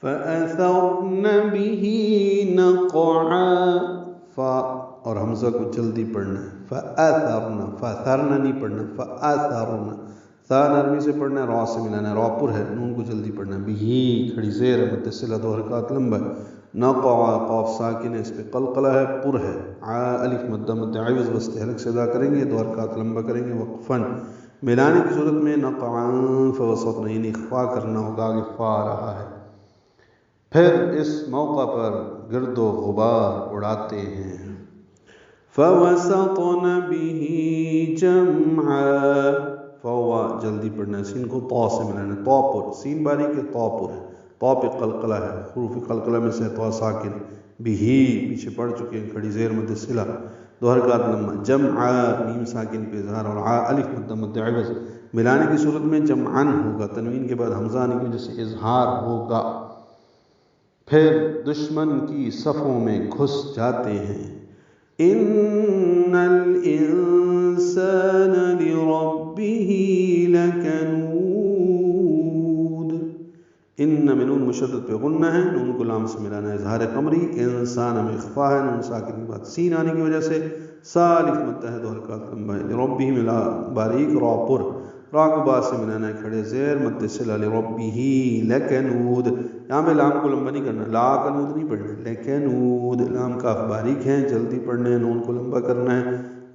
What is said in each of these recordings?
فَأَثَرْنَ بِهِ نَقْعًا، فا اور حمزہ کو جلدی پڑھنا ہے، فَأَثَرْنَ، فَأَثَرْنَ نہیں پڑھنا، فَأَثَرْنَ، ثا نرمی سے پڑھنا ہے، را سے ملانا ہے، را پر ہے، نون کو جلدی پڑھنا ہے، بِهِ کھڑی زیر ہے، متصلہ 2 حرکات لمبا ہے، نقع قاف ساکن ہے، اس پہ قلقلہ ہے، پر ہے، الف مدہ مد عوض وسط حلق سے ادا کریں گے، 2 حرکات لمبا کریں گے، وقفاً ملانے کی صورت میں نقعاً فوسطن، یعنی اخفا کرنا ہوگا، آگے فا رہا ہے۔ پھر اس موقع پر گرد و غبار اڑاتے ہیں۔ فَوَسَطْنَ بِهِ جَمْعًا، فوا جلدی پڑھنا ہے، سین کو طا سے ملانا ہے، طا پر، سین باریک ہے، طا پر ہے، طا پہ قلقلہ ہے، حروف قلقلہ میں سے طا ساکن، بھی پیچھے پڑھ چکے ہیں، کھڑی زیر مد صلہ 2 حرکات لمبا، جمعا میم ساکن پہ اظہار اور الف مد مد عوض، ملانے کی صورت میں جمعن ہوگا، تنوین کے بعد حمزہ آنے کی وجہ سے اظہار ہوگا۔ پھر دشمن کی صفوں میں گھس جاتے ہیں۔ ان الانسان لربه لکنود، ان میں نون مشدد پہ غنہ ہے، نون کو لام سے ملانا ہے، اظہار قمری، انسان میں اخفا ہے، نون ساکن کے بعد سین آنے کی وجہ سے الف مدہ ہے، 2 حرکات لمبا ہے، لربه ملا باریک را پر، را کو با سے ملانا ہے، کھڑے زیر مد صلہ، لربه لکنود، یہاں پہ لام کو لمبا نہیں کرنا، لا کنود نہیں پڑھنا، لکنود، لام کاف باریک ہیں، جلدی پڑھنے ہیں، نون کو لمبا کرنا ہے،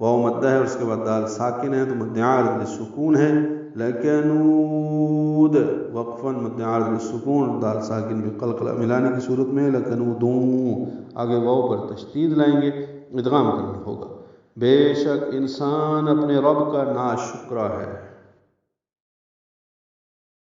واو مدہ ہے، اس کے بعد دال ساکن ہے تو مد عارض للسکون ہے، لکنود، وقفاً مد عارض للسکون، دال ساکن بھی قلقلہ ملانے کی صورت میں لکنودوں، آگے واو پر تشدید لائیں گے، ادغام کرنا ہوگا۔ بے شک انسان اپنے رب کا ناشکرا ہے۔